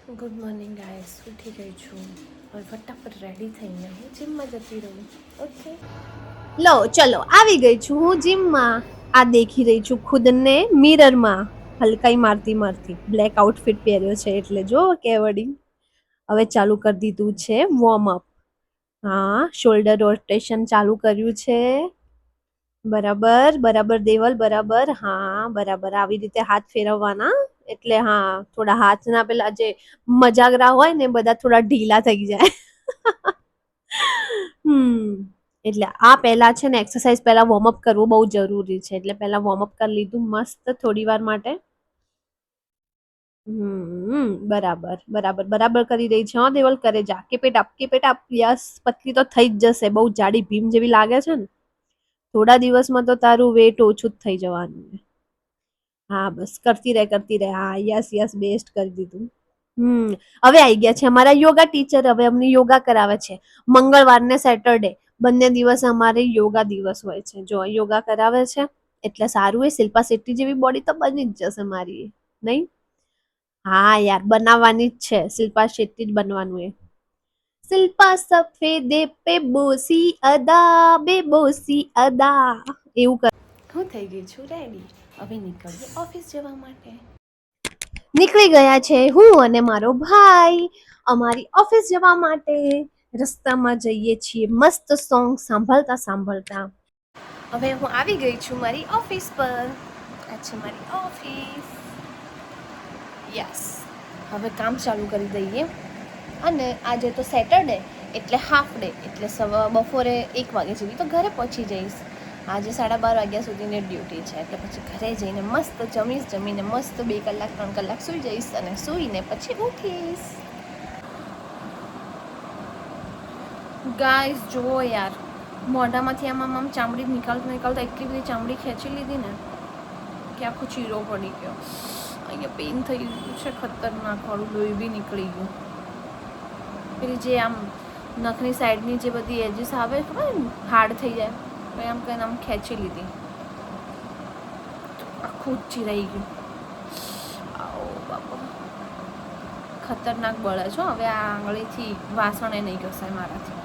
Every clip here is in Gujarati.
ગુડ મોર્નિંગ ગાઈસ, ઉઠી ગઈ છું. હવે ફટાફટ રેડી થઈને હું જીમમાં જતી રહું. ઓકે, લો ચલો આવી ગઈ છું હું જીમમાં. આ દેખી રહી છું ખુદને મિરરમાં હલકાઈ મારતી બ્લેક આઉટફિટ પહેર્યો છે એટલે જો કેવડી. હવે ચાલુ કરી દીધું છે વોર્મ અપ. હા, શોલ્ડર રોટેશન ચાલુ કર્યું છે. બરાબર દેવલ, બરાબર. હા, બરાબર આવી રીતે હાથ ફેરવવાના. એટલે હા, થોડા હાથના પેલા જે મજાગરા હોય ને બધા થોડા ઢીલા થઈ જાય. એટલે આ પહેલા છે ને એક્સરસાઇઝ પહેલા વોર્મઅપ કરવું બહુ જરૂરી છે. એટલે પહેલા વોર્મઅપ કરી લીધું મસ્ત થોડી વાર માટે. બરાબર કરી રહી છે. દેવલ કરે જા. Keep it up. યસ, પતલી તો થઈ જ જશે. બહુ જાડી ભીમ જેવી લાગે છે ને. થોડા દિવસમાં તો તારું વેટ ઓછું જ થઈ જવાનું. હા, બસ કરતી રહે. હા, યસ બેસ્ટ કરી દીધું. હવે આઈ ગયા છે અમારા યોગા ટીચર. હવે અમને યોગા કરાવે છે. મંગળવાર ને સેટરડે બંને દિવસ અમારે યોગા દિવસ હોય છે. જો યોગા કરાવે છે એટલે સારું. એ શિલ્પા શેટ્ટી જેવી બોડી તો બની જ જશે મારી, નહીં? હા યાર, બનાવવાની જ છે. શિલ્પા શેટ્ટી જ બનવાનું. એ શિલ્પા સફેદે પે બોસી અદા બે બોસી અદા એવું કર. હું થઈ ગઈ છું રેડી. હવે નીકળીએ ઓફિસ જવા માટે. નીકળી ગયા છે હું અને મારો ભાઈ અમારી ઓફિસ જવા માટે. રસ્તામાં જઈએ છીએ મસ્ત સોંગ સાંભળતા. હવે હું આવી ગઈ છું મારી ઓફિસ પર. આ છે મારી ઓફિસ. યસ, હવે કામ ચાલુ કરી દઈએ. અને આજે તો સેટરડે એટલે હાફ ડે. એટલે બપોરે 1 વાગ્યા સુધી તો ઘરે પહોંચી જઈશ. આજે 12:30 વાગ્યા સુધીની ડ્યુટી છે. એટલે પછી ઘરે જઈને મસ્ત જમીને મસ્ત 2 કલાક 3 કલાક સૂઈ જઈશ. અને સૂઈને પછી ઉઠીશ. ગાઈસ જુઓ યાર, મોઢામાંથી આમ ચામડી નીકળતા એટલી બધી ચામડી ખેંચી લીધી ને કે આખો ચીરો પડી ગયો. અહીંયા પેઇન થઈ ગયું છે ખતરનાક વાળું. લોહી બી નીકળી ગયું. પેલી જે આમ નખની સાઈડની જે બધી એજીસ આવે ખબર ને, હાર્ડ થઈ જાય તો આમ કહીને આમ ખેંચી લીધી. આખું જ ચીરાઈ ગયું. આવો બાપા, ખતરનાક બળે છો. હવે આ આંગળીથી વાસણે નહીં ઘસાય મારાથી,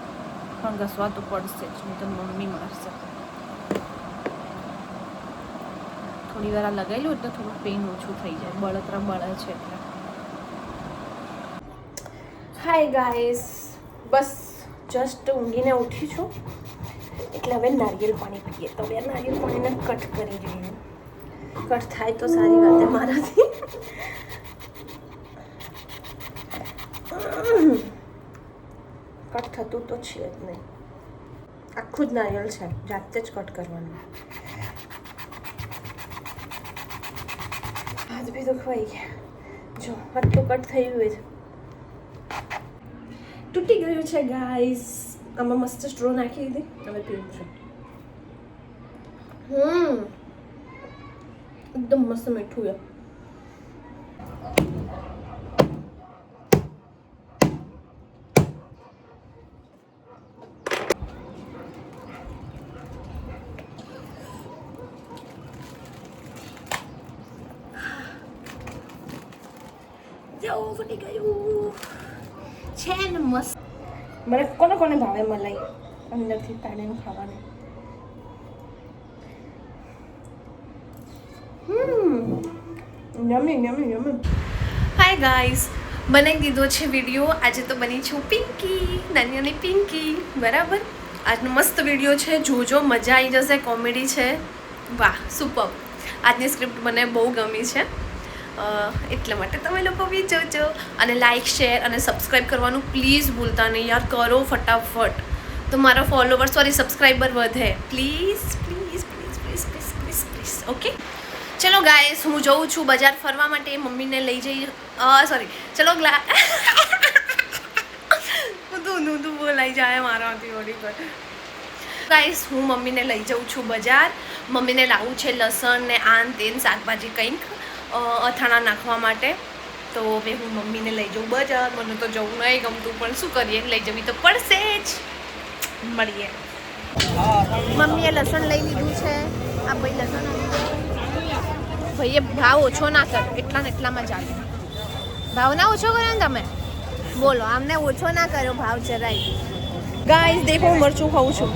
પણ ઘસવા તો પડશે જ, નહીં તો મમ્મી મારશે. થોડી વાર આ લગાવેલું એટલે થોડું પેઇન ઓછું થઈ જાય. બળતરા બળે છે એટલે. હાય ગાઈસ, બસ જસ્ટ ઊંઘીને ઉઠી છું. એટલે હવે નારિયેળ પાણી પીએ. તો હવે નારિયેળ પાણીને કટ કરી જોઈએ. કટ થાય તો સારી વાત મારાથી. કટ થતું તો છે જ નહીં. આખું જ નારિયેળ છે, જાતે જ કટ કરવાનું. હાથ બી દુખવાઈ ગયા. જો હાથ તો કટ થઈ ગયું છે. તૂટી ગયું છે ગાઈસ. આમાં મસ્ત સ્ટ્રો નાખી દીધી. હવે પીવું છે. એકદમ મસ્ત મીઠું છે. જો ફૂટી ગયું છે ને મસ્ત. મને કોને ભાવે મલાઈ અંદરથી પાડીને ખાવાની. યમી. હાય ગાઈસ, બનાવી દીધો છે વિડીયો. આજે તો બની છું પિંકી, નાની પિંકી. બરાબર, આજનો મસ્ત વિડીયો છે. જોજો, મજા આવી જશે. કોમેડી છે. વાહ, સુપર. આજની સ્ક્રિપ્ટ મને બહુ ગમી છે. એટલા માટે તમે લોકો બી જોજો. અને લાઇક, શેર અને સબસ્ક્રાઈબ કરવાનું પ્લીઝ ભૂલતા નહીં યાર. કરો ફટાફટ, તો મારા સબસ્ક્રાઈબર વધે. પ્લીઝ. ઓકે, ચલો ગાઈસ, હું જઉં છું બજાર ફરવા માટે. મમ્મીને લઈ જઈ ચલો તું બોલાઈ જાય મારાથી ઓલી પર. ગાઈસ, હું મમ્મીને લઈ જાઉં છું બજાર. મમ્મીને લાવવું છે લસણ ને આન તેન શાકભાજી કંઈક અથાણા નાખવા માટે. તો હવે હું મમ્મીને લઈ જાઉં બજાર. મને તો જવું નહીં ગમતું, પણ શું કરીએ, લઈ જવી તો પડશે જ. મળીએ. મમ્મીએ લસણ લઈ લીધું છે. આ ભાઈ લસણ ભાઈએ ભાવ ઓછો ના કર, એટલામાં ચાલે. ભાવ ના ઓછો કર્યો ને તમે બોલો આમને ઓછો ના કર્યો ભાવ જરાય ગાઈસ દેખો હું મરચું ખાઉં છું.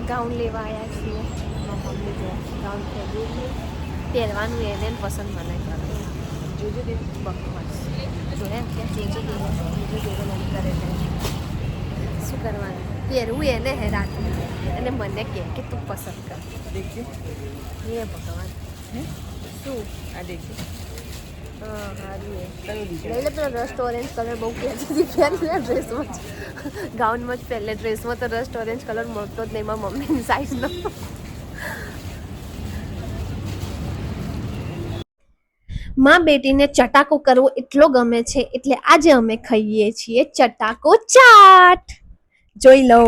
ગાઉન લેવા આવ્યા છીએ મમ્મી જો ગાઉન પહેરવાનું એને પસંદ મને કરે જોજો દે બકવાસ જો એમ કે જોજો કરે છે શું કરવાનું પહેરવું એને હે રાતે અને મને કે તું પસંદ કર હે ભગવાન શું આ દેખો હા સારું લઈ લે પેલો રસ્ટ ઓરેન્જ કલર બહુ કહેતી હતી પહેરી ડ્રેસમાં જ ગાઉનમાં જ પહેલે ડ્રેસમાં તો રસ્ટ ઓરેન્જ કલર મળતો જ નહીં મારા મમ્મીની સાઈઝનો માં બેટીને ચટાકો કરવો એટલો ગમે છે એટલે આજે અમે ખાઈએ છીએ ચટાકો ચાટ જોઈ લો